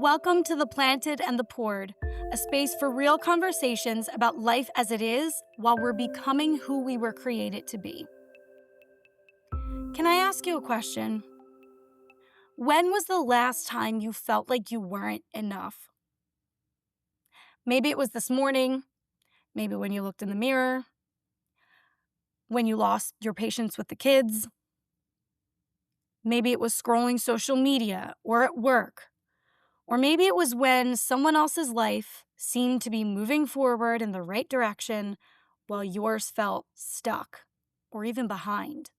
Welcome to The Planted and the Poured, a space for real conversations about life as it is while we're becoming who we were created to be. Can I ask you a question? When was the last time you felt like you weren't enough? Maybe it was this morning, maybe when you looked in the mirror, when you lost your patience with the kids. Maybe it was scrolling social media or at work. Or maybe it was when someone else's life seemed to be moving forward in the right direction while yours felt stuck or even behind.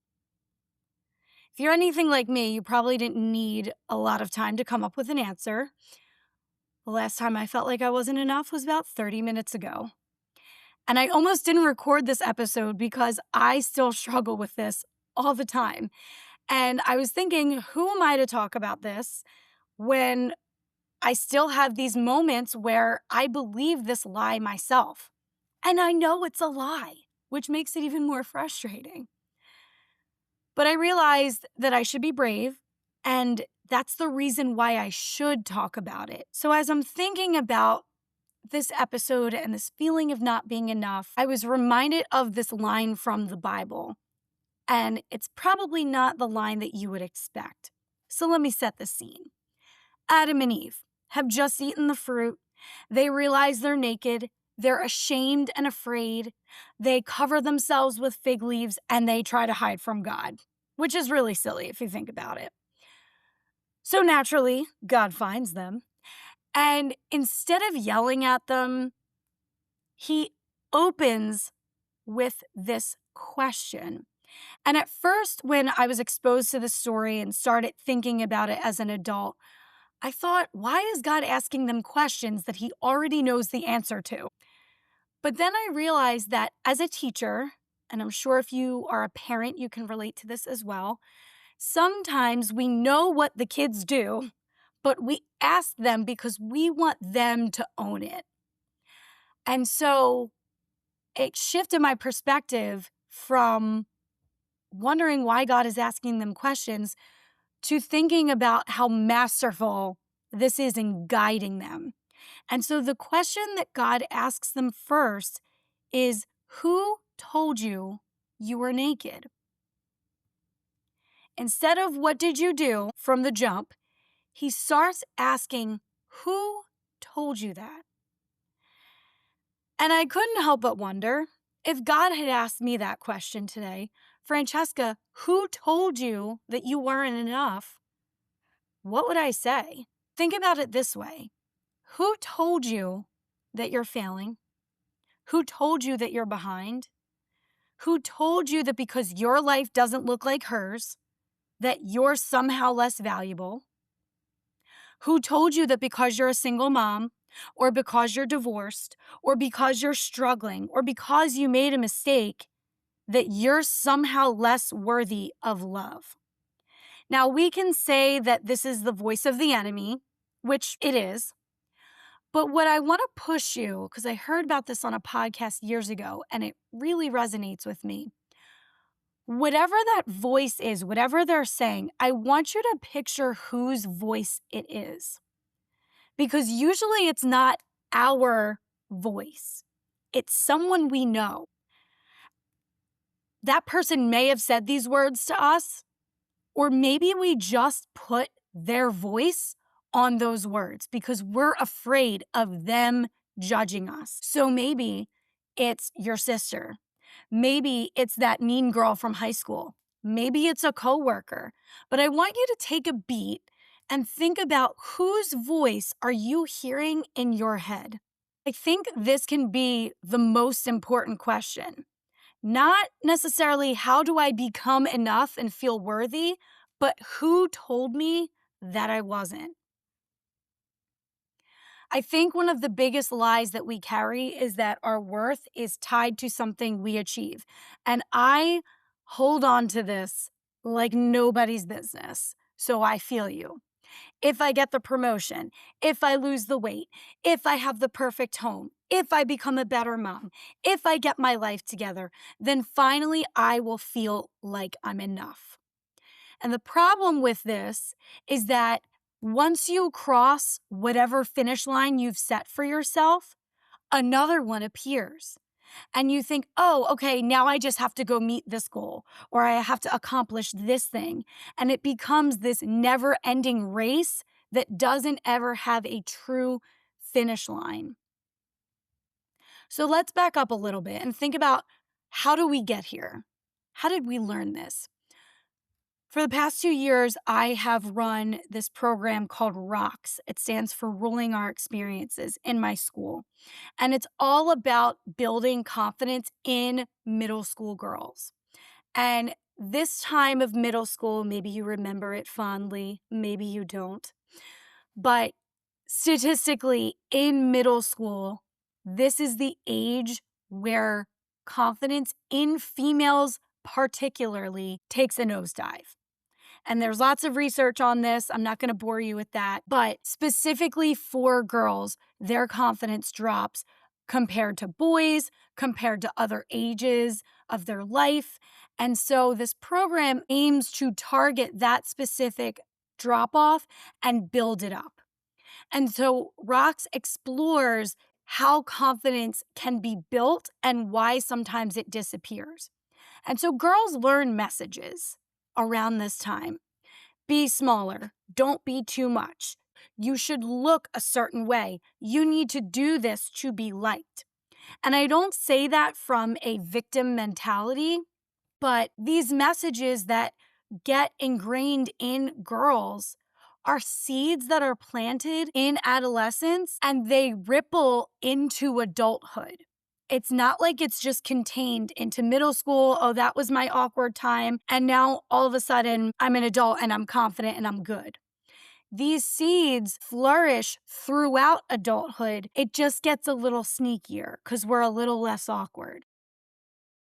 If you're anything like me, you probably didn't need a lot of time to come up with an answer. The last time I felt like I wasn't enough was about 30 minutes ago. And I almost didn't record this episode because I still struggle with this all the time. And I was thinking, who am I to talk about this when I still have these moments where I believe this lie myself. And I know it's a lie, which makes it even more frustrating. But I realized that I should be brave, and that's the reason why I should talk about it. So as I'm thinking about this episode and this feeling of not being enough, I was reminded of this line from the Bible. And it's probably not the line that you would expect. So let me set the scene. Adam and Eve have just eaten the fruit. They realize they're naked. They're ashamed and afraid. They cover themselves with fig leaves and they try to hide from God, which is really silly if you think about it. So naturally, God finds them. And instead of yelling at them, he opens with this question. And at first, when I was exposed to the story and started thinking about it as an adult, I thought, why is God asking them questions that he already knows the answer to? But then I realized that as a teacher, and I'm sure if you are a parent, you can relate to this as well, sometimes we know what the kids do, but we ask them because we want them to own it. And so it shifted my perspective from wondering why God is asking them questions to thinking about how masterful this is in guiding them. And so the question that God asks them first is, who told you you were naked? Instead of what did you do from the jump, he starts asking, who told you that? And I couldn't help but wonder, if God had asked me that question today, Francesca, who told you that you weren't enough? What would I say? Think about it this way. Who told you that you're failing? Who told you that you're behind? Who told you that because your life doesn't look like hers, that you're somehow less valuable? Who told you that because you're a single mom, or because you're divorced, or because you're struggling, or because you made a mistake, that you're somehow less worthy of love? Now, we can say that this is the voice of the enemy, which it is. But what I want to push you, because I heard about this on a podcast years ago, and it really resonates with me. Whatever that voice is, whatever they're saying, I want you to picture whose voice it is. Because usually it's not our voice. It's someone we know. That person may have said these words to us, or maybe we just put their voice on those words because we're afraid of them judging us. So maybe it's your sister. Maybe it's that mean girl from high school. Maybe it's a coworker. But I want you to take a beat and think about whose voice are you hearing in your head. I think this can be the most important question. Not necessarily how do I become enough and feel worthy, but who told me that I wasn't? I think one of the biggest lies that we carry is that our worth is tied to something we achieve. And I hold on to this like nobody's business. So I feel you. If I get the promotion, if I lose the weight, if I have the perfect home, if I become a better mom, if I get my life together, then finally I will feel like I'm enough. And the problem with this is that Once you cross whatever finish line you've set for yourself, another one appears. And you think, oh, okay, now I just have to go meet this goal or I have to accomplish this thing. And it becomes this never ending race that doesn't ever have a true finish line. So let's back up a little bit and think about, how do we get here? How did we learn this? For the past 2 years, I have run this program called ROCKS. It stands for Ruling Our Experiences in my school. And it's all about building confidence in middle school girls. And this time of middle school, maybe you remember it fondly, maybe you don't. But statistically, in middle school, this is the age where confidence in females, particularly, takes a nosedive. And there's lots of research on this. I'm not going to bore you with that. But specifically for girls, their confidence drops compared to boys, compared to other ages of their life. And so this program aims to target that specific drop off and build it up. And so Rocks explores how confidence can be built and why sometimes it disappears. And so girls learn messages around this time. Be smaller. Don't be too much. You should look a certain way. You need to do this to be liked. And I don't say that from a victim mentality, but these messages that get ingrained in girls are seeds that are planted in adolescence and they ripple into adulthood. It's not like it's just contained into middle school. Oh, that was my awkward time. And now all of a sudden I'm an adult and I'm confident and I'm good. These seeds flourish throughout adulthood. It just gets a little sneakier because we're a little less awkward.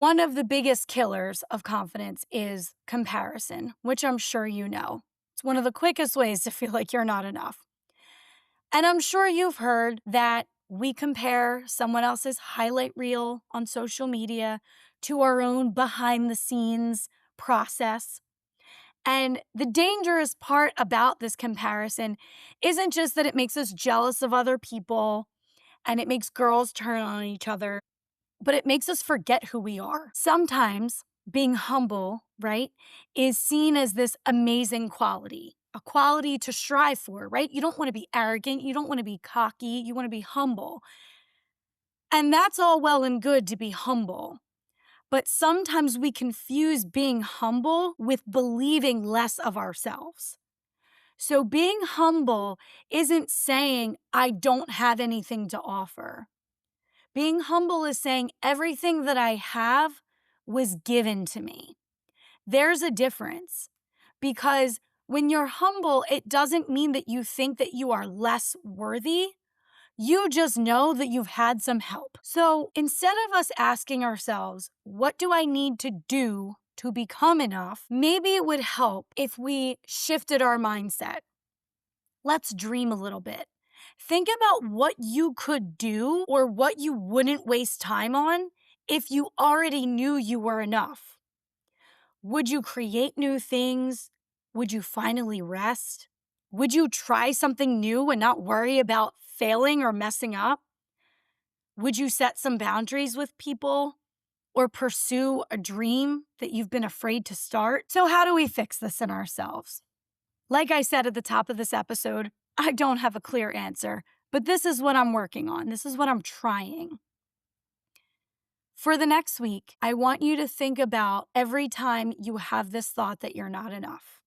One of the biggest killers of confidence is comparison, which I'm sure you know. It's one of the quickest ways to feel like you're not enough. And I'm sure you've heard that we compare someone else's highlight reel on social media to our own behind the scenes process. And the dangerous part about this comparison isn't just that it makes us jealous of other people and it makes girls turn on each other, but it makes us forget who we are. Sometimes being humble, right, is seen as this amazing quality, a quality to strive for, right? You don't want to be arrogant. You don't want to be cocky. You want to be humble. And that's all well and good to be humble. But sometimes we confuse being humble with believing less of ourselves. So being humble isn't saying, I don't have anything to offer. Being humble is saying everything that I have was given to me. There's a difference because when you're humble, it doesn't mean that you think that you are less worthy. You just know that you've had some help. So instead of us asking ourselves, what do I need to do to become enough? Maybe it would help if we shifted our mindset. Let's dream a little bit. Think about what you could do or what you wouldn't waste time on if you already knew you were enough. Would you create new things? Would you finally rest? Would you try something new and not worry about failing or messing up? Would you set some boundaries with people or pursue a dream that you've been afraid to start? So how do we fix this in ourselves? Like I said at the top of this episode, I don't have a clear answer, but this is what I'm working on. This is what I'm trying. For the next week, I want you to think about every time you have this thought that you're not enough.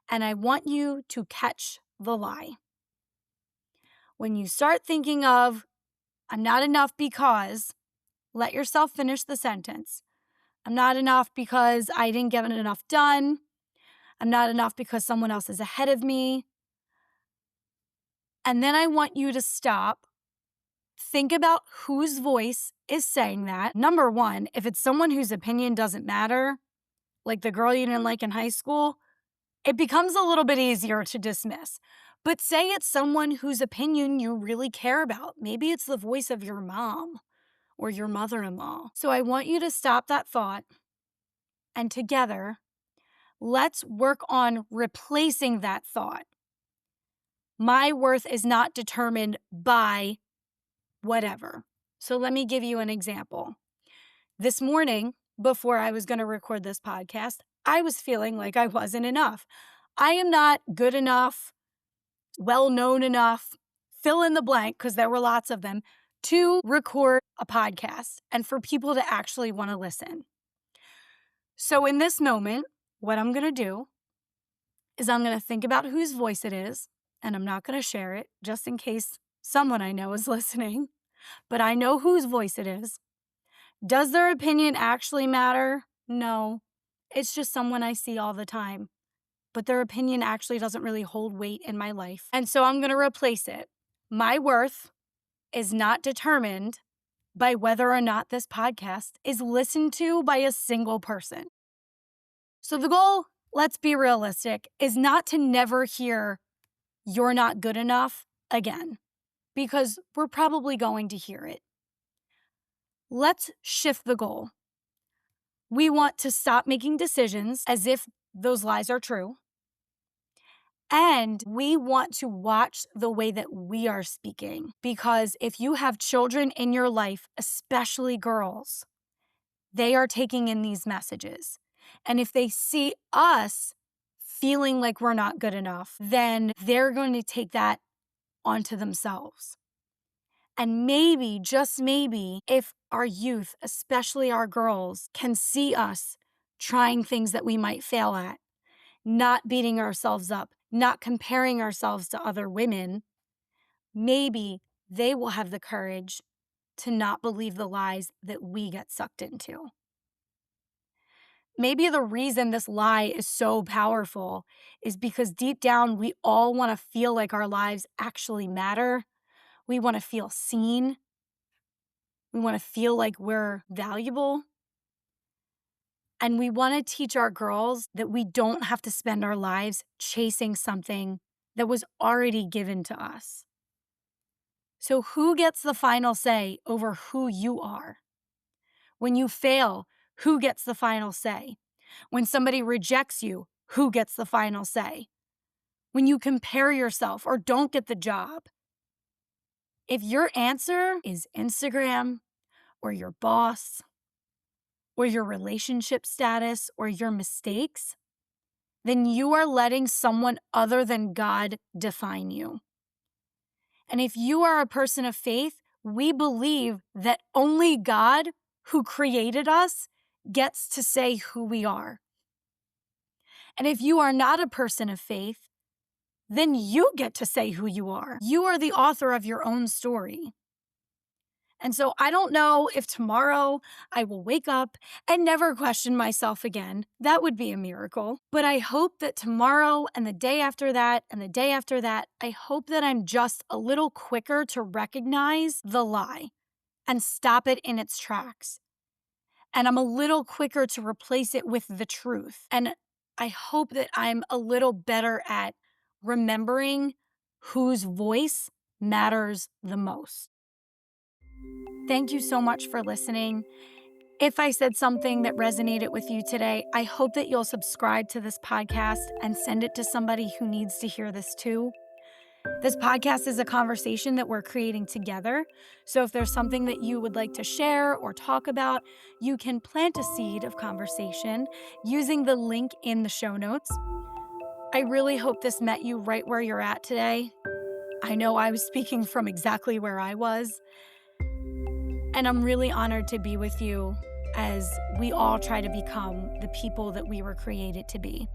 And I want you to catch the lie. When you start thinking of, I'm not enough because, let yourself finish the sentence. I'm not enough because I didn't get enough done. I'm not enough because someone else is ahead of me. And then I want you to stop. Think about whose voice is saying that. Number one, if it's someone whose opinion doesn't matter, like the girl you didn't like in high school, it becomes a little bit easier to dismiss. But say it's someone whose opinion you really care about. Maybe it's the voice of your mom or your mother-in-law. So I want you to stop that thought, and together, let's work on replacing that thought My worth is not determined by whatever. So let me give you an example. This morning, before I was going to record this podcast, I was feeling like I wasn't enough. I am not good enough, well known enough, fill in the blank, because there were lots of them, to record a podcast and for people to actually want to listen. So in this moment, what I'm going to do is I'm going to think about whose voice it is, and I'm not going to share it just in case someone I know is listening, but I know whose voice it is. Does their opinion actually matter? No. It's just someone I see all the time. But their opinion actually doesn't really hold weight in my life. And so I'm going to replace it. My worth is not determined by whether or not this podcast is listened to by a single person. So the goal, let's be realistic, is not to never hear "you're not good enough" again, because we're probably going to hear it. Let's shift the goal. We want to stop making decisions as if those lies are true. And we want to watch the way that we are speaking. Because if you have children in your life, especially girls, they are taking in these messages. And if they see us feeling like we're not good enough, then they're going to take that onto themselves. And maybe, just maybe, if our youth, especially our girls, can see us trying things that we might fail at, not beating ourselves up, not comparing ourselves to other women, maybe they will have the courage to not believe the lies that we get sucked into. Maybe the reason this lie is so powerful is because deep down, we all want to feel like our lives actually matter. We want to feel seen. We want to feel like we're valuable. And we want to teach our girls that we don't have to spend our lives chasing something that was already given to us. So who gets the final say over who you are? When you fail, who gets the final say? When somebody rejects you, who gets the final say? When you compare yourself or don't get the job? If your answer is Instagram or your boss or your relationship status or your mistakes, then you are letting someone other than God define you. And if you are a person of faith, we believe that only God, who created us, gets to say who we are. And if you are not a person of faith, then you get to say who you are. You are the author of your own story. And so I don't know if tomorrow I will wake up and never question myself again. That would be a miracle. But I hope that tomorrow and the day after that and the day after that, I hope that I'm just a little quicker to recognize the lie and stop it in its tracks. And I'm a little quicker to replace it with the truth. And I hope that I'm a little better at remembering whose voice matters the most. Thank you so much for listening. If I said something that resonated with you today, I hope that you'll subscribe to this podcast and send it to somebody who needs to hear this too. This podcast is a conversation that we're creating together. So if there's something that you would like to share or talk about, you can plant a seed of conversation using the link in the show notes. I really hope this met you right where you're at today. I know I was speaking from exactly where I was. And I'm really honored to be with you as we all try to become the people that we were created to be.